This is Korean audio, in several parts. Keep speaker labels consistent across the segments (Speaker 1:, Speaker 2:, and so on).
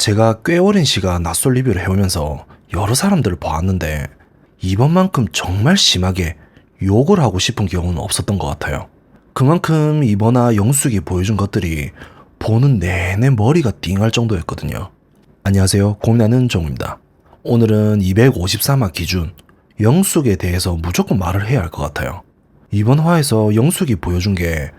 Speaker 1: 제가 꽤 오랜 시간 낯설 리뷰를 해오면서 여러 사람들을 보았는데 이번만큼 정말 심하게 욕을 하고 싶은 경우는 없었던 것 같아요. 그만큼 이번화 영숙이 보여준 것들이 보는 내내 머리가 띵할 정도였거든요. 안녕하세요, 고민하는 정우입니다. 오늘은 253화 기준 영숙에 대해서 무조건 말을 해야 할 것 같아요. 이번 화에서 영숙이 보여준 게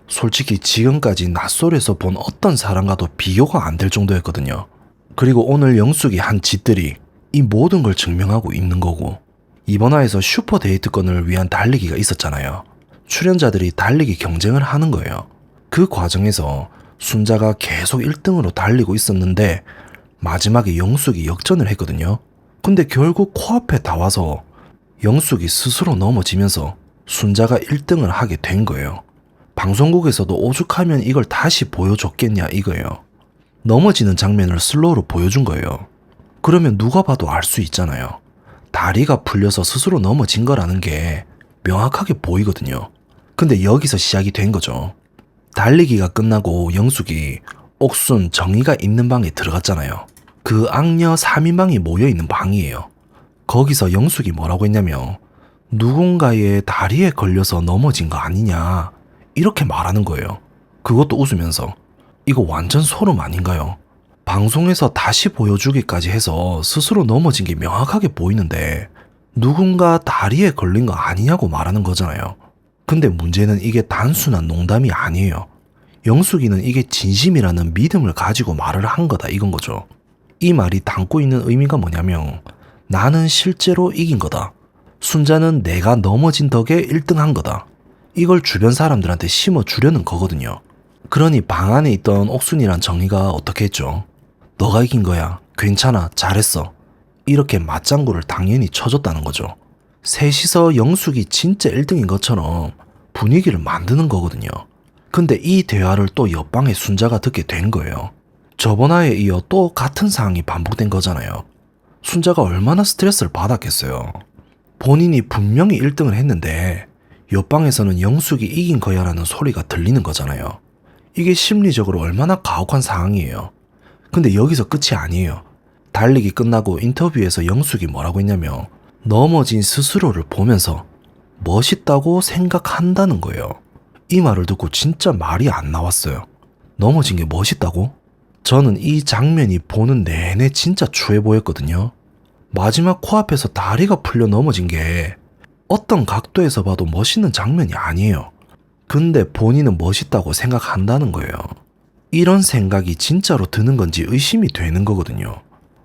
Speaker 1: 솔직히 지금까지 낯설에서 본 어떤 사람과도 비교가 안 될 정도였거든요. 그리고 오늘 영숙이 한 짓들이 이 모든 걸 증명하고 있는 거고, 이번 화에서 슈퍼 데이트권을 위한 달리기가 있었잖아요. 출연자들이 달리기 경쟁을 하는 거예요. 그 과정에서 순자가 계속 1등으로 달리고 있었는데 마지막에 영숙이 역전을 했거든요. 근데 결국 코앞에 다 와서 영숙이 스스로 넘어지면서 순자가 1등을 하게 된 거예요. 방송국에서도 오죽하면 이걸 다시 보여줬겠냐 이거예요. 넘어지는 장면을 슬로우로 보여준 거예요. 그러면 누가 봐도 알 수 있잖아요. 다리가 풀려서 스스로 넘어진 거라는 게 명확하게 보이거든요. 근데 여기서 시작이 된 거죠. 달리기가 끝나고 영숙이 옥순, 정희가 있는 방에 들어갔잖아요. 그 악녀 3인방이 모여있는 방이에요. 거기서 영숙이 뭐라고 했냐면 누군가의 다리에 걸려서 넘어진 거 아니냐 이렇게 말하는 거예요. 그것도 웃으면서. 이거 완전 소름 아닌가요? 방송에서 다시 보여주기까지 해서 스스로 넘어진 게 명확하게 보이는데 누군가 다리에 걸린 거 아니냐고 말하는 거잖아요. 근데 문제는 이게 단순한 농담이 아니에요. 영숙이는 이게 진심이라는 믿음을 가지고 말을 한 거다 이건 거죠. 이 말이 담고 있는 의미가 뭐냐면 나는 실제로 이긴 거다. 순자는 내가 넘어진 덕에 1등 한 거다. 이걸 주변 사람들한테 심어주려는 거거든요. 그러니 방 안에 있던 옥순이란 정희가 어떻게 했죠? 너가 이긴 거야. 괜찮아. 잘했어. 이렇게 맞장구를 당연히 쳐줬다는 거죠. 셋이서 영숙이 진짜 1등인 것처럼 분위기를 만드는 거거든요. 근데 이 대화를 또 옆방의 순자가 듣게 된 거예요. 저번화에 이어 또 같은 상황이 반복된 거잖아요. 순자가 얼마나 스트레스를 받았겠어요. 본인이 분명히 1등을 했는데 옆방에서는 영숙이 이긴 거야 라는 소리가 들리는 거잖아요. 이게 심리적으로 얼마나 가혹한 상황이에요. 근데 여기서 끝이 아니에요. 달리기 끝나고 인터뷰에서 영숙이 뭐라고 했냐면 넘어진 스스로를 보면서 멋있다고 생각한다는 거예요. 이 말을 듣고 진짜 말이 안 나왔어요. 넘어진 게 멋있다고? 저는 이 장면이 보는 내내 진짜 추해 보였거든요. 마지막 코앞에서 다리가 풀려 넘어진 게 어떤 각도에서 봐도 멋있는 장면이 아니에요. 근데 본인은 멋있다고 생각한다는 거예요. 이런 생각이 진짜로 드는 건지 의심이 되는 거거든요.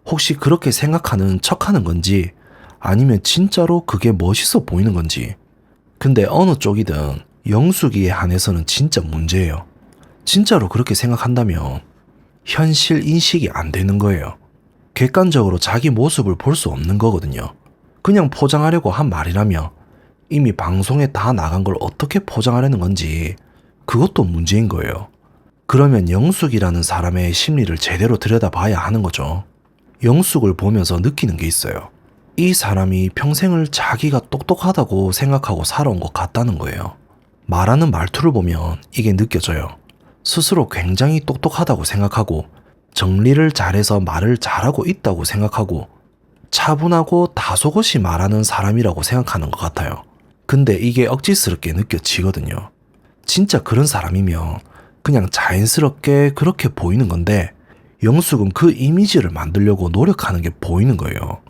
Speaker 1: 혹시 그렇게 생각하는 척하는 건지 아니면 진짜로 그게 멋있어 보이는 건지. 근데 어느 쪽이든 영숙이에 한해서는 진짜 문제예요. 진짜로 그렇게 생각한다면 현실 인식이 안 되는 거예요. 객관적으로 자기 모습을 볼 수 없는 거거든요. 그냥 포장하려고 한 말이라며 이미 방송에 다 나간 걸 어떻게 포장하려는 건지 그것도 문제인 거예요. 그러면 영숙이라는 사람의 심리를 제대로 들여다봐야 하는 거죠. 영숙을 보면서 느끼는 게 있어요. 이 사람이 평생을 자기가 똑똑하다고 생각하고 살아온 것 같다는 거예요. 말하는 말투를 보면 이게 느껴져요. 스스로 굉장히 똑똑하다고 생각하고 정리를 잘해서 말을 잘하고 있다고 생각하고 차분하고 다소곳이 말하는 사람이라고 생각하는 것 같아요. 근데 이게 억지스럽게 느껴지거든요. 진짜 그런 사람이면 그냥 자연스럽게 그렇게 보이는 건데 영숙은 그 이미지를 만들려고 노력하는 게 보이는 거예요.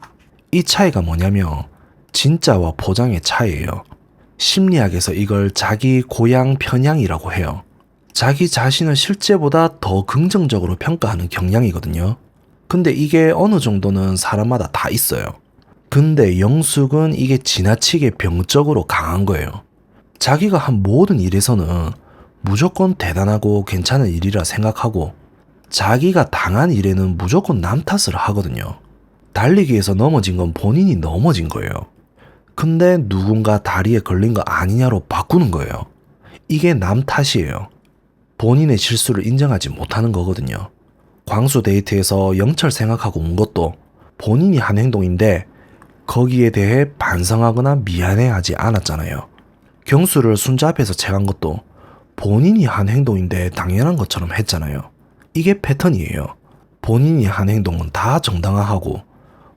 Speaker 1: 이 차이가 뭐냐면 진짜와 포장의 차이예요. 심리학에서 이걸 자기 고양 편향이라고 해요. 자기 자신을 실제보다 더 긍정적으로 평가하는 경향이거든요. 근데 이게 어느 정도는 사람마다 다 있어요. 근데 영숙은 이게 지나치게 병적으로 강한 거예요. 자기가 한 모든 일에서는 무조건 대단하고 괜찮은 일이라 생각하고 자기가 당한 일에는 무조건 남 탓을 하거든요. 달리기에서 넘어진 건 본인이 넘어진 거예요. 근데 누군가 다리에 걸린 거 아니냐로 바꾸는 거예요. 이게 남 탓이에요. 본인의 실수를 인정하지 못하는 거거든요. 광수 데이트에서 영철 생각하고 온 것도 본인이 한 행동인데 거기에 대해 반성하거나 미안해하지 않았잖아요. 경수를 순자 앞에서 채간 것도 본인이 한 행동인데 당연한 것처럼 했잖아요. 이게 패턴이에요. 본인이 한 행동은 다 정당화하고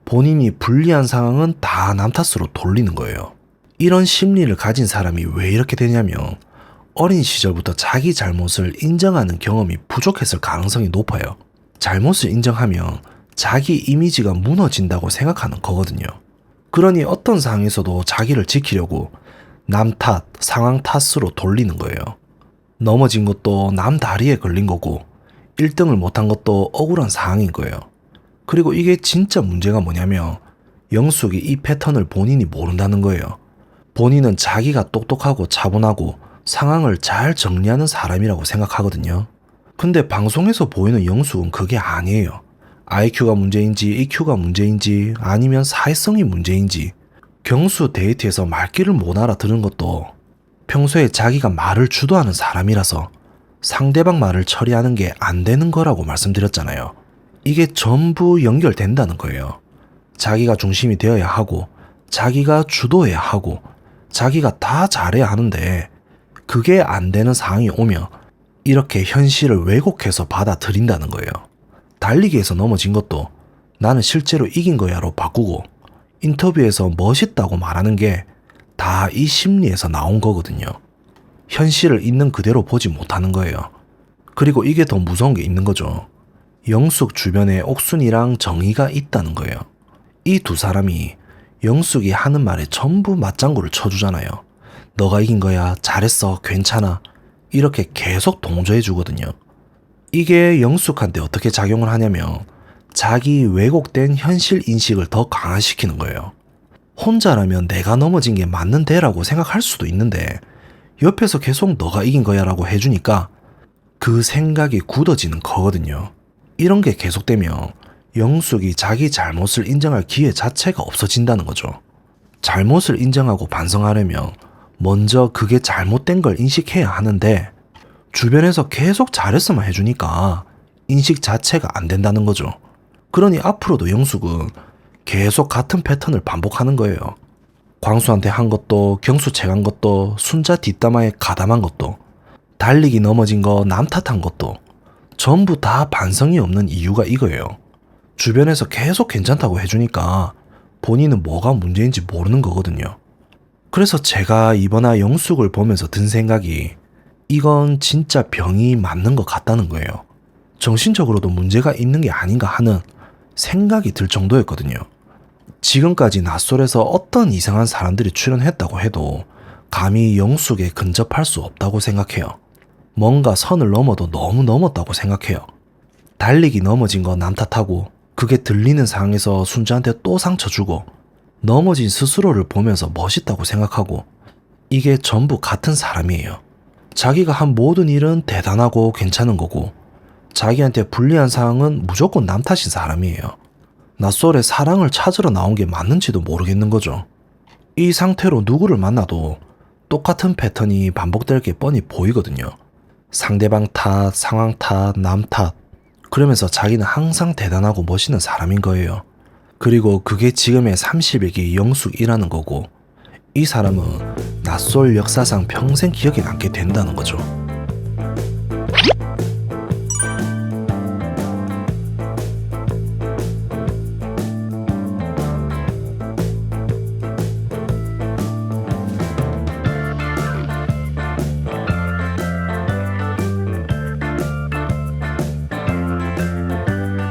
Speaker 1: 본인이 불리한 상황은 다 남 탓으로 돌리는 거예요. 이런 심리를 가진 사람이 왜 이렇게 되냐면 어린 시절부터 자기 잘못을 인정하는 경험이 부족했을 가능성이 높아요. 잘못을 인정하면 자기 이미지가 무너진다고 생각하는 거거든요. 그러니 어떤 상황에서도 자기를 지키려고 남 탓, 상황 탓으로 돌리는 거예요. 넘어진 것도 남 다리에 걸린 거고 1등을 못한 것도 억울한 상황인 거예요. 그리고 이게 진짜 문제가 뭐냐면 영숙이 이 패턴을 본인이 모른다는 거예요. 본인은 자기가 똑똑하고 차분하고 상황을 잘 정리하는 사람이라고 생각하거든요. 근데 방송에서 보이는 영숙은 그게 아니에요. IQ가 문제인지 EQ가 문제인지 아니면 사회성이 문제인지 경수 데이트에서 말귀를 못 알아들은 것도 평소에 자기가 말을 주도하는 사람이라서 상대방 말을 처리하는 게 안 되는 거라고 말씀드렸잖아요. 이게 전부 연결된다는 거예요. 자기가 중심이 되어야 하고 자기가 주도해야 하고 자기가 다 잘해야 하는데 그게 안 되는 상황이 오면 이렇게 현실을 왜곡해서 받아들인다는 거예요. 달리기에서 넘어진 것도 나는 실제로 이긴 거야로 바꾸고 인터뷰에서 멋있다고 말하는 게 다 이 심리에서 나온 거거든요. 현실을 있는 그대로 보지 못하는 거예요. 그리고 이게 더 무서운 게 있는 거죠. 영숙 주변에 옥순이랑 정희가 있다는 거예요. 이 두 사람이 영숙이 하는 말에 전부 맞장구를 쳐주잖아요. 너가 이긴 거야, 잘했어, 괜찮아, 이렇게 계속 동조해 주거든요. 이게 영숙한테 어떻게 작용을 하냐면 자기 왜곡된 현실 인식을 더 강화시키는 거예요. 혼자라면 내가 넘어진 게 맞는데라고 생각할 수도 있는데 옆에서 계속 너가 이긴 거야 라고 해주니까 그 생각이 굳어지는 거거든요. 이런 게 계속되면 영숙이 자기 잘못을 인정할 기회 자체가 없어진다는 거죠. 잘못을 인정하고 반성하려면 먼저 그게 잘못된 걸 인식해야 하는데 주변에서 계속 잘했어만 해주니까 인식 자체가 안 된다는 거죠. 그러니 앞으로도 영숙은 계속 같은 패턴을 반복하는 거예요. 광수한테 한 것도 경수책 한 것도 순자 뒷담화에 가담한 것도 달리기 넘어진 거 남 탓한 것도 전부 다 반성이 없는 이유가 이거예요. 주변에서 계속 괜찮다고 해주니까 본인은 뭐가 문제인지 모르는 거거든요. 그래서 제가 이번에 영숙을 보면서 든 생각이 이건 진짜 병이 맞는 것 같다는 거예요. 정신적으로도 문제가 있는 게 아닌가 하는 생각이 들 정도였거든요. 지금까지 낯설에서 어떤 이상한 사람들이 출연했다고 해도 감히 영숙에 근접할 수 없다고 생각해요. 뭔가 선을 넘어도 너무 넘었다고 생각해요. 달리기 넘어진 거 남 탓하고 그게 들리는 상황에서 순자한테 또 상처 주고 넘어진 스스로를 보면서 멋있다고 생각하고 이게 전부 같은 사람이에요. 자기가 한 모든 일은 대단하고 괜찮은 거고 자기한테 불리한 상황은 무조건 남 탓인 사람이에요. 낯설에 사랑을 찾으러 나온 게 맞는지도 모르겠는 거죠. 이 상태로 누구를 만나도 똑같은 패턴이 반복될 게 뻔히 보이거든요. 상대방 탓, 상황 탓, 남 탓. 그러면서 자기는 항상 대단하고 멋있는 사람인 거예요. 그리고 그게 지금의 30일기 영숙이라는 거고 이 사람은 낯설 역사상 평생 기억에 남게 된다는 거죠.